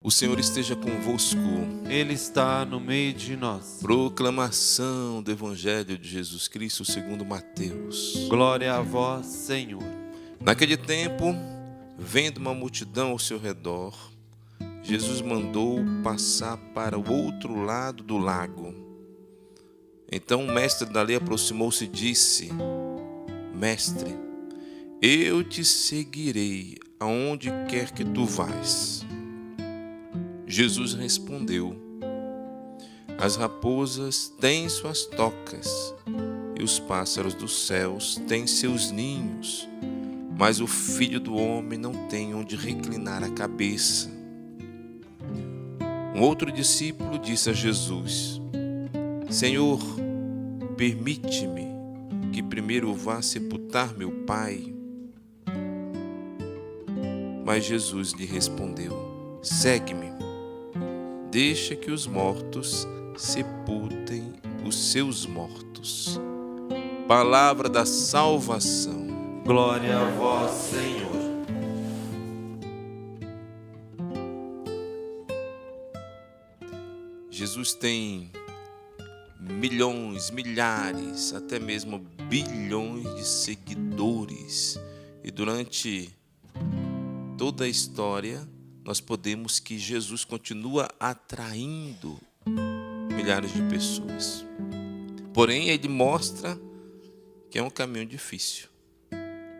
O Senhor esteja convosco. Ele está no meio de nós. Proclamação do Evangelho de Jesus Cristo segundo Mateus. Glória a vós, Senhor. Naquele tempo, vendo uma multidão ao seu redor, Jesus mandou passar para o outro lado do lago. Então o mestre da lei aproximou-se e disse: Mestre, eu te seguirei aonde quer que tu vás. Jesus respondeu: As raposas têm suas tocas e os pássaros dos céus têm seus ninhos, mas o Filho do Homem não tem onde reclinar a cabeça. Um outro discípulo disse a Jesus: Senhor, permite-me que primeiro vá sepultar meu pai. Mas Jesus lhe respondeu: Segue-me. Deixa que os mortos sepultem os seus mortos. Palavra da salvação. Glória a vós, Senhor. Jesus tem milhões, milhares, até mesmo bilhões de seguidores. E durante toda a história, nós podemos que Jesus continua atraindo milhares de pessoas. Porém, ele mostra que é um caminho difícil.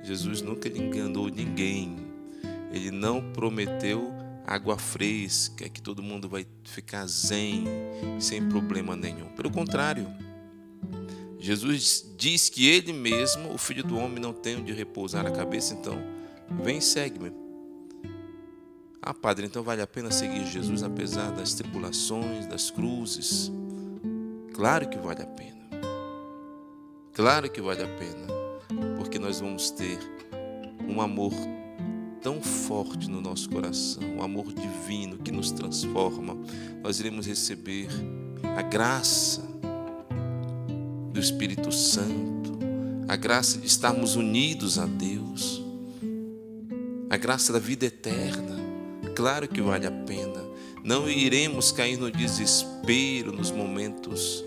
Jesus nunca enganou ninguém. Ele não prometeu água fresca, que todo mundo vai ficar zen, sem problema nenhum. Pelo contrário, Jesus diz que ele mesmo, o Filho do Homem, não tem onde repousar a cabeça. Então, vem e segue-me. Ah, padre, então vale a pena seguir Jesus apesar das tribulações, das cruzes? Claro que vale a pena. Claro que vale a pena, porque nós vamos ter um amor tão forte no nosso coração, um amor divino que nos transforma. Nós iremos receber a graça do Espírito Santo, a graça de estarmos unidos a Deus, a graça da vida eterna. Claro que vale a pena. Não iremos cair no desespero nos momentos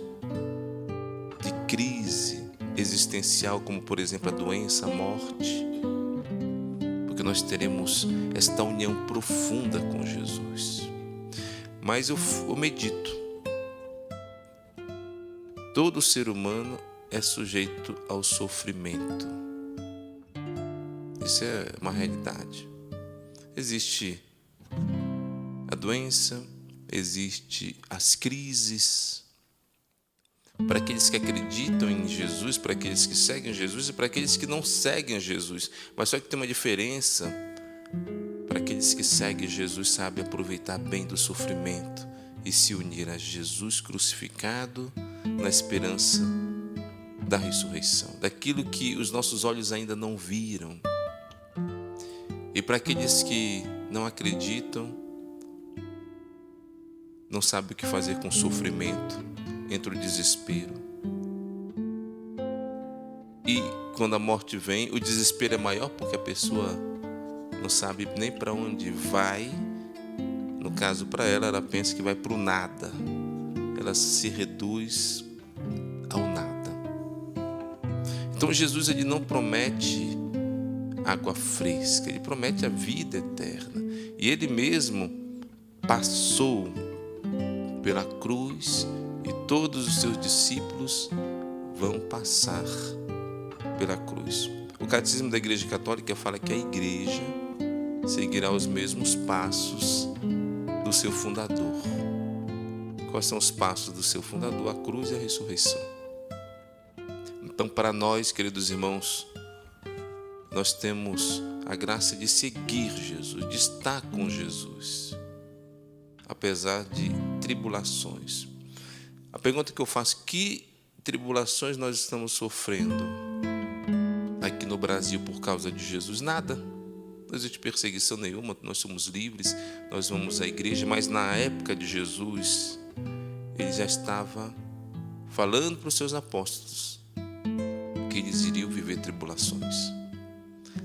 de crise existencial, como por exemplo a doença, a morte, porque nós teremos esta união profunda com Jesus. Mas eu medito, todo ser humano é sujeito ao sofrimento. Isso é uma realidade. Existe a doença, existe as crises. Para aqueles que acreditam em Jesus, para aqueles que seguem Jesus e para aqueles que não seguem Jesus. Mas só que tem uma diferença. Para aqueles que seguem Jesus, sabem aproveitar bem do sofrimento e se unir a Jesus crucificado na esperança da ressurreição, daquilo que os nossos olhos ainda não viram. E para aqueles que não acreditam, não sabem o que fazer com o sofrimento, entra o desespero. E quando a morte vem, o desespero é maior porque a pessoa não sabe nem para onde vai. No caso, para ela pensa que vai para o nada. Ela se reduz ao nada. Então Jesus, ele não promete água fresca, ele promete a vida eterna. E ele mesmo passou pela cruz e todos os seus discípulos vão passar pela cruz. O Catecismo da Igreja Católica fala que a Igreja seguirá os mesmos passos do seu fundador. Quais são os passos do seu fundador? A cruz e a ressurreição. Então, para nós, queridos irmãos, nós temos a graça de seguir Jesus, de estar com Jesus, apesar de tribulações. A pergunta que eu faço: que tribulações nós estamos sofrendo aqui no Brasil por causa de Jesus? Nada. Não existe perseguição nenhuma, nós somos livres, nós vamos à igreja. Mas na época de Jesus, ele já estava falando para os seus apóstolos que eles iriam viver tribulações.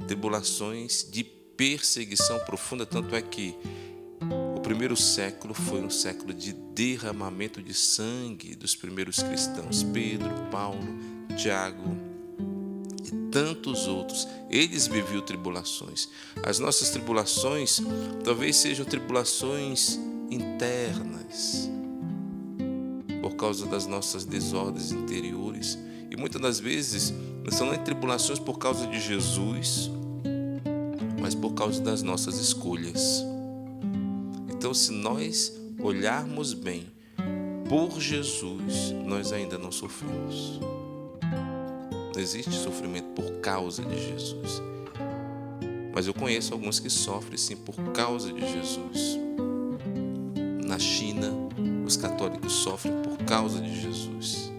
Tribulações de perseguição profunda, tanto é que o primeiro século foi um século de derramamento de sangue dos primeiros cristãos, Pedro, Paulo, Tiago e tantos outros. Eles viviam tribulações. As nossas tribulações talvez sejam tribulações internas, por causa das nossas desordens interiores. E muitas das vezes não são nem tribulações por causa de Jesus, mas por causa das nossas escolhas. Então, se nós olharmos bem por Jesus, nós ainda não sofremos. Não existe sofrimento por causa de Jesus. Mas eu conheço alguns que sofrem sim por causa de Jesus. Na China, os católicos sofrem por causa de Jesus.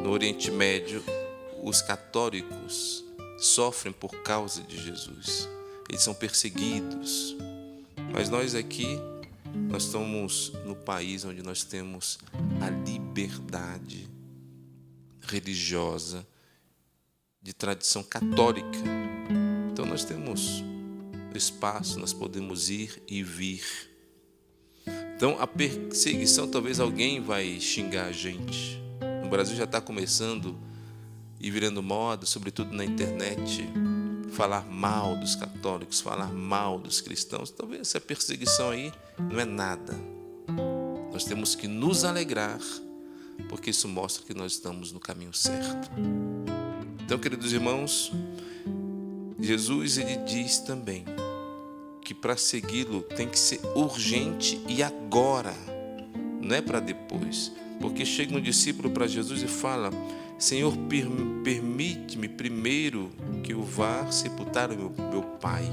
No Oriente Médio, os católicos sofrem por causa de Jesus. Eles são perseguidos. Mas nós aqui, nós estamos no país onde nós temos a liberdade religiosa de tradição católica. Então nós temos espaço, nós podemos ir e vir. Então a perseguição, talvez alguém vai xingar a gente. No Brasil já está começando e virando moda, sobretudo na internet, falar mal dos católicos, falar mal dos cristãos. Talvez essa perseguição aí não é nada. Nós temos que nos alegrar, porque isso mostra que nós estamos no caminho certo. Então, queridos irmãos, Jesus ele diz também que para segui-lo tem que ser urgente e agora, não é para depois. Porque chega um discípulo para Jesus e fala: Senhor, permite-me primeiro que eu vá sepultar o meu pai.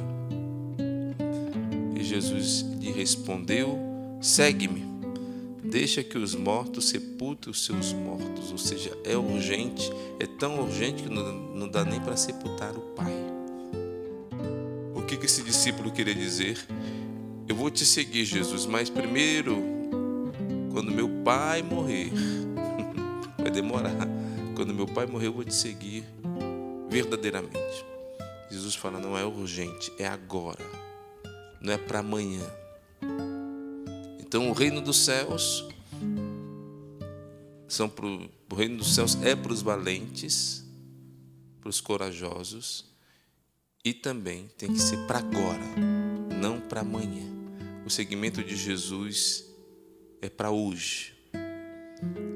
E Jesus lhe respondeu: segue-me, deixa que os mortos sepultem os seus mortos. Ou seja, é urgente, é tão urgente que não dá nem para sepultar o pai. O que esse discípulo queria dizer? Eu vou te seguir, Jesus, mas primeiro, quando meu pai morrer, vai demorar. Quando meu pai morrer, eu vou te seguir verdadeiramente. Jesus fala: não é urgente, é agora, não é para amanhã. Então o reino dos céus o reino dos céus é para os valentes, para os corajosos, e também tem que ser para agora, não para amanhã. O seguimento de Jesus é para hoje.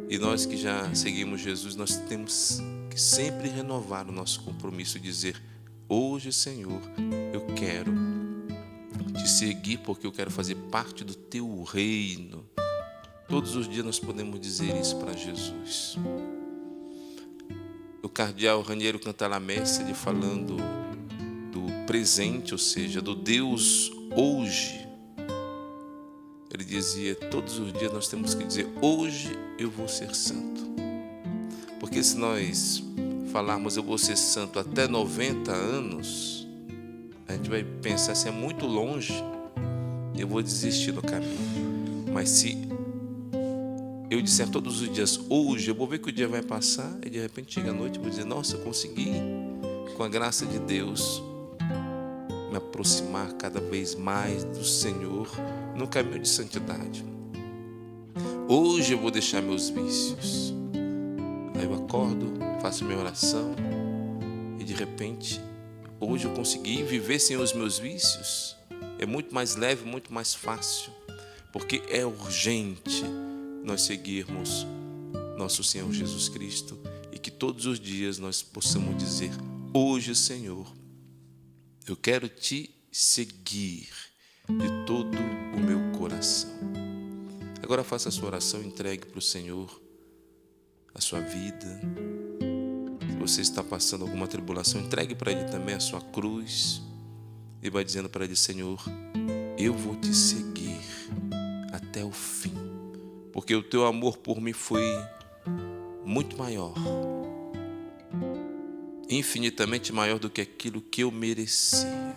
E nós que já seguimos Jesus, nós temos que sempre renovar o nosso compromisso e dizer: hoje, Senhor, eu quero te seguir porque eu quero fazer parte do teu reino. Todos os dias nós podemos dizer isso para Jesus. O cardeal Raniero Cantalamessa, falando do presente, ou seja, do Deus hoje, ele dizia: todos os dias nós temos que dizer: hoje eu vou ser santo. Porque se nós falarmos eu vou ser santo até 90 anos, a gente vai pensar: se é muito longe, eu vou desistir do caminho. Mas se eu disser todos os dias hoje, eu vou ver que o dia vai passar, e de repente chega a noite e vou dizer: nossa, eu consegui, com a graça de Deus, me aproximar cada vez mais do Senhor no caminho de santidade. Hoje eu vou deixar meus vícios. Aí eu acordo, faço minha oração e de repente hoje eu consegui viver sem os meus vícios. É muito mais leve, muito mais fácil, porque é urgente nós seguirmos nosso Senhor Jesus Cristo e que todos os dias nós possamos dizer: hoje, Senhor, eu quero te seguir de todo o meu coração. Agora faça a sua oração, entregue para o Senhor a sua vida. Se você está passando alguma tribulação, entregue para Ele também a sua cruz e vai dizendo para Ele: Senhor, eu vou te seguir até o fim, porque o teu amor por mim foi muito maior, infinitamente maior do que aquilo que eu merecia.